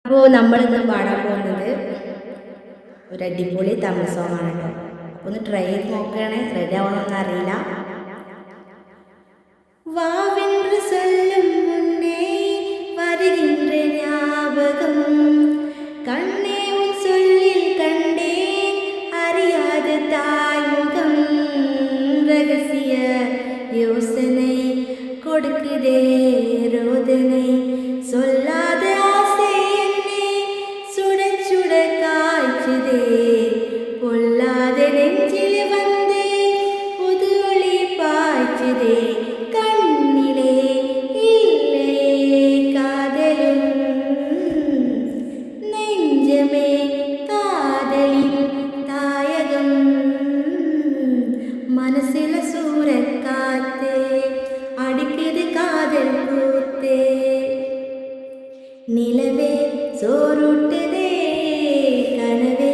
അപ്പോൾ നമ്മളിന്ന് പാടാൻ പോകുന്നത് ഒരു അടിപൊളി തമിഴ് സോങ് ആണ് കേട്ടോ. അപ്പോൾ ഒന്ന് ട്രൈ ചെയ്ത് നോക്കുകയാണെ. റെഡി ആവുമെന്നൊന്നും അറിയില്ല. വാവെன்று சொல்லும் முன்னே வருகின்ற ஞாபகம் கண்ணே உன் சொல்லில் கண்டேன் அறியாத தாய்முகம் ரகசிய யோசனை கொடுக்குதே ரோதனை சொல்லாத ஆசை என்னை சுட சுட காய்ச்சுதே பொல்லாத நெஞ்சில் வந்து புது ஒளி பாய்ச்சுதே கண்ணிலே இல்லை காதலும் நெஞ்சமே காதலின் தாயகம் மனசில சூறக்காத்தே அடிக்குது காதல் கூத்தே நிலவே சோறுட்டுதே கனவே